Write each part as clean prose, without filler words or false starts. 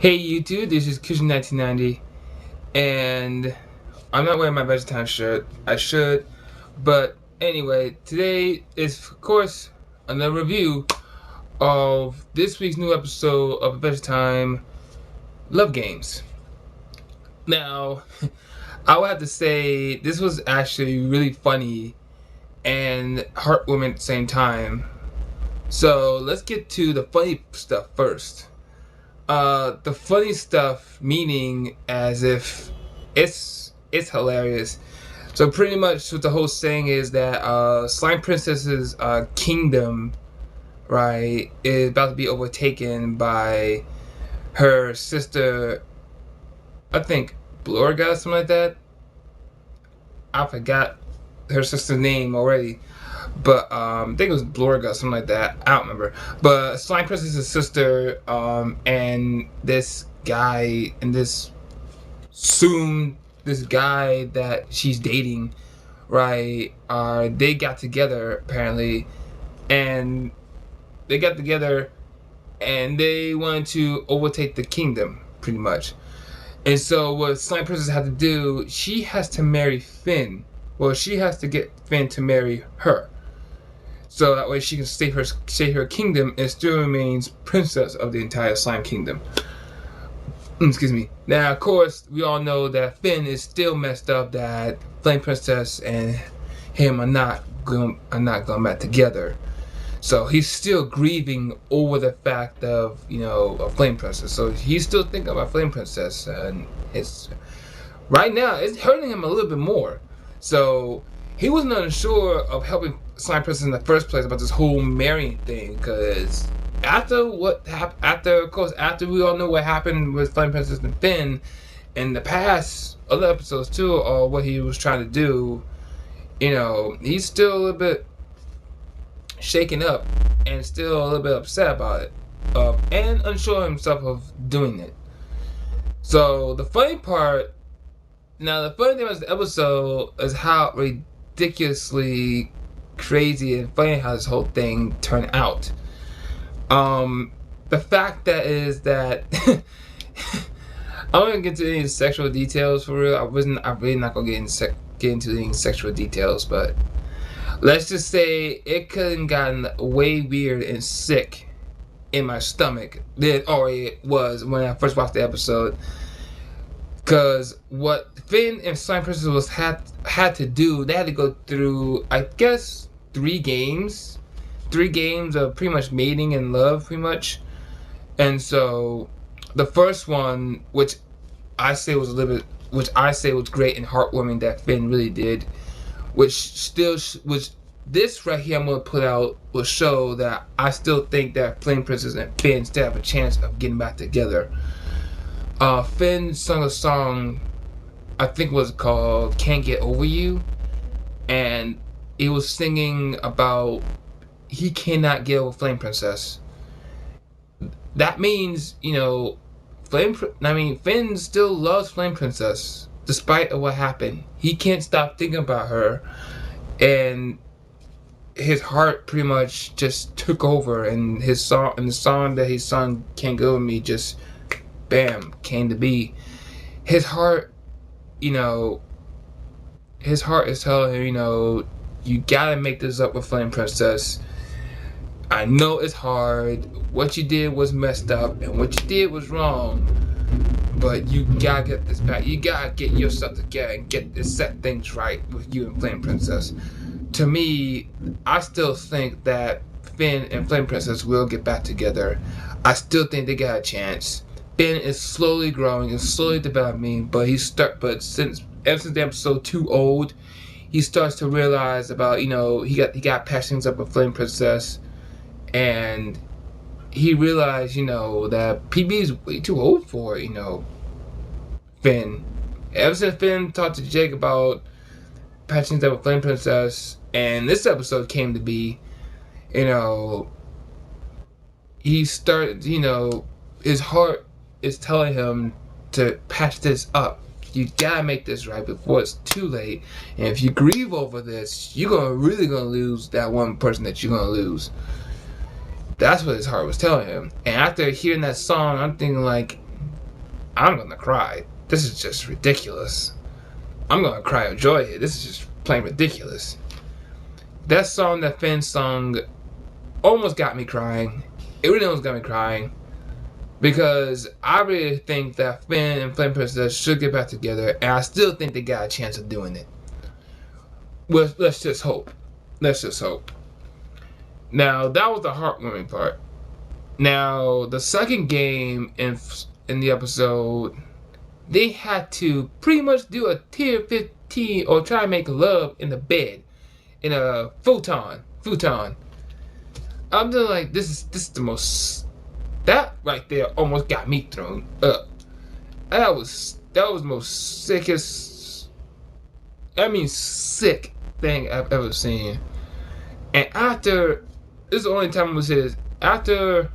Hey YouTube, this is Cushion1990, and I'm not wearing my Vegetime shirt. I should, but anyway, today is of course another review of this week's new episode of Vegetime Love Games. Now, I would have to say this was actually really funny and heartwarming at the same time. So let's get to the funny stuff first. The funny stuff meaning as if it's hilarious. So pretty much what the whole saying is that Slime Princess's kingdom, right, is about to be overtaken by her sister, I think Blorga, something like that. I forgot her sister's name already. But I think it was Blorga, something like that. I don't remember. But Slime Princess's sister, and this guy, and this guy that she's dating, right? They got together apparently, and they got together, and they wanted to overtake the kingdom, pretty much. And so what Slime Princess had to do, she has to marry Finn. Well, she has to get Finn to marry her, so that way she can stay her kingdom and still remains princess of the entire Slime Kingdom. Excuse me. Now, of course, we all know that Finn is still messed up that Flame Princess and him are not going back together. So he's still grieving over the fact of, a Flame Princess. So he's still thinking about Flame Princess, and it's right now it's hurting him a little bit more. So he wasn't unsure of helping Slime Princess in the first place about this whole marrying thing, because after we all know what happened with Flame Princess and Finn in the past other episodes too, or what he was trying to do, he's still a little bit shaken up and still a little bit upset about it, and unsure himself of doing it. So the funny thing about the episode is how ridiculously crazy and funny how this whole thing turned out. The fact that is that I don't get into any sexual details for real. I'm really not gonna get into any sexual details, but let's just say it could have gotten way weird and sick in my stomach than it already was when I first watched the episode. Because what Finn and Slime Princess had to do, they had to go through, I guess, 3 games. 3 games of pretty much mating and love, pretty much. And so, the first one, which I say was great and heartwarming that Finn really did, which this right here I'm going to put out will show that I still think that Flame Princess and Finn still have a chance of getting back together. Finn sung a song, I think was called Can't Get Over You, and he was singing about he cannot get over Flame Princess. That means, Finn still loves Flame Princess despite of what happened. He can't stop thinking about her, and his heart pretty much just took over, and the song that he sung, Can't Get Over Me, just bam, came to be. His heart is telling him, you gotta make this up with Flame Princess. I know it's hard. What you did was messed up, and what you did was wrong. But you gotta get this back. You gotta get yourself together and set things right with you and Flame Princess. To me, I still think that Finn and Flame Princess will get back together. I still think they got a chance. Finn is slowly growing and slowly developing, but ever since the episode 2 old, he starts to realize about, he got passions up with Flame Princess, and he realized, that PB is way too old for, Finn. Ever since Finn talked to Jake about passions up with Flame Princess, and this episode came to be, he started, his heart is telling him to patch this up. You gotta make this right before it's too late. And if you grieve over this, you're really gonna lose that one person that you're gonna lose. That's what his heart was telling him. And after hearing that song, I'm thinking like, I'm gonna cry. This is just ridiculous. I'm gonna cry of joy here. This is just plain ridiculous. That song that Finn sung almost got me crying. It really almost got me crying. Because I really think that Finn and Flame Princess should get back together, and I still think they got a chance of doing it. Well, let's just hope. Let's just hope. Now, that was the heartwarming part. Now, the second game in the episode, they had to pretty much do a tier 15 or try to make love in the bed, in a futon. I'm just like, this is the most. That right there almost got me thrown up. That was the most sickest. Sick thing I've ever seen. And after, this is the only time I'm gonna say this. After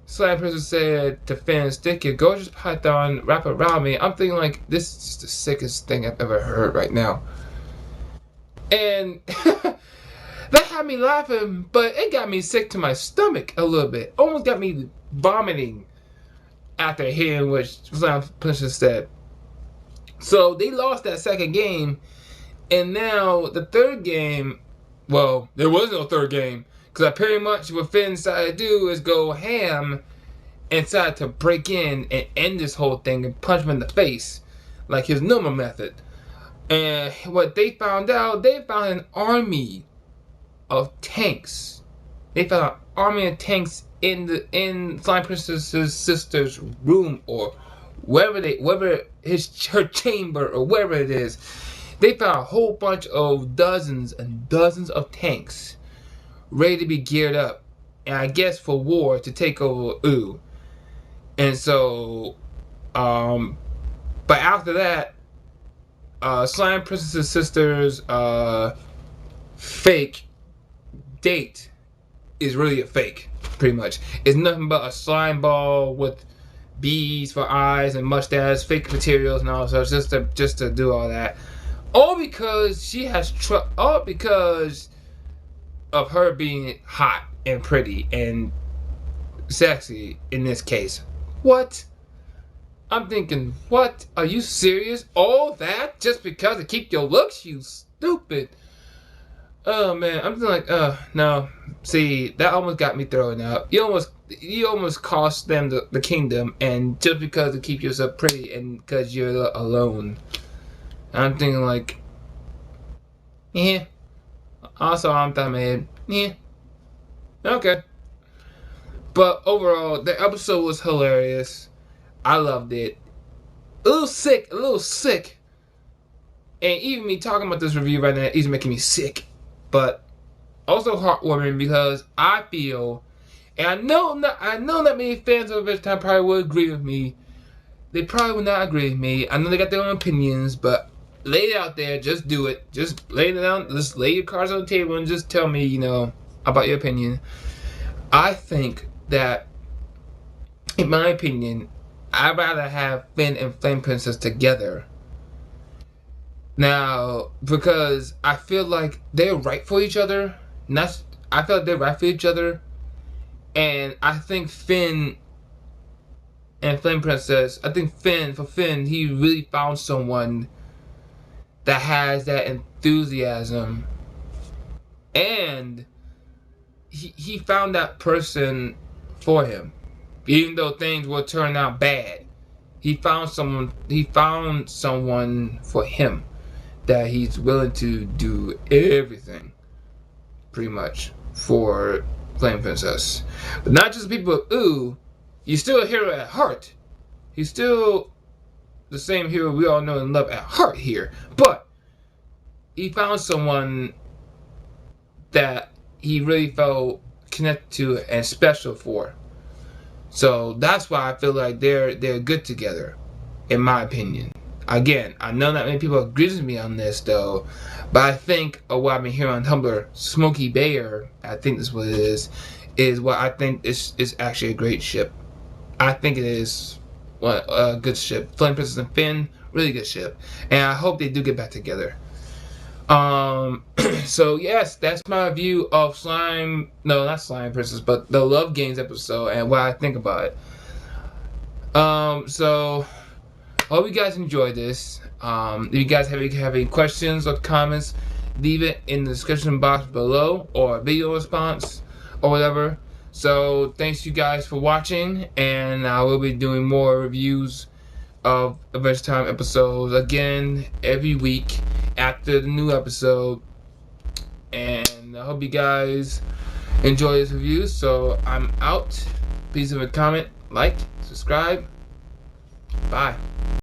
Slime Princess said to Finn, "Stick your gorgeous python wrap around me," I'm thinking like, this is just the sickest thing I've ever heard right now. And that had me laughing, but it got me sick to my stomach a little bit. Almost got me vomiting after hearing what Slime Princess said. So they lost that second game, and now the third game, well, there was no third game, because pretty much what Finn decided to do is go ham and decided to break in and end this whole thing and punch him in the face, like his normal method. And what they found out, they found an army of tanks. They found an army of tanks in Slime Princess's sister's room, or wherever her chamber, or wherever it is. They found a whole bunch of dozens and dozens of tanks ready to be geared up, and I guess for war to take over Ooo. And so, but after that, Slime Princess's sister's fake date is really a fake, pretty much. It's nothing but a slime ball with bees for eyes and mustache, fake materials and all, so just to do all that. All because she has all because of her being hot and pretty and sexy in this case. What? I'm thinking, what? Are you serious? All that just because to keep your looks? You stupid. Oh man, I'm just like, no. See, that almost got me throwing up. You almost cost them the kingdom, and just because to keep yourself pretty and because you're alone. I'm thinking like, yeah. Also, I'm thinking, man, yeah. Okay. But overall, the episode was hilarious. I loved it. A little sick. And even me talking about this review right now is making me sick. But also heartwarming because I feel, and I know that many fans of this time probably would agree with me. They probably would not agree with me. I know they got their own opinions, but lay it out there. Just do it. Just lay it down. Just lay your cards on the table and just tell me, about your opinion. I think that, in my opinion, I'd rather have Finn and Flame Princess together. Now, because I feel like they're right for each other. I feel like they're right for each other. And I think Finn and Flame Princess, for Finn, he really found someone that has that enthusiasm. And he found that person for him. Even though things will turn out bad, he found someone for him that he's willing to do everything, pretty much, for Flame Princess. But not just people of Ooo, he's still a hero at heart. He's still the same hero we all know and love at heart here. But he found someone that he really felt connected to and special for. So that's why I feel like they're good together, in my opinion. Again, I know not many people agree with me on this though, but I think what I've been hearing on Tumblr, Smokey Bear, I think that's what it is what I think is actually a great ship. I think it is a good ship. Flame Princess and Finn, really good ship, and I hope they do get back together. So yes, that's my review of not Slime Princess, but the Love Games episode and what I think about it. So hope you guys enjoyed this. If you guys have any questions or comments, leave it in the description box below, or video response or whatever. So thanks you guys for watching, and I will be doing more reviews of Adventure Time episodes again every week after the new episode. And I hope you guys enjoy this review. So I'm out. Please leave a comment, like, subscribe. Bye.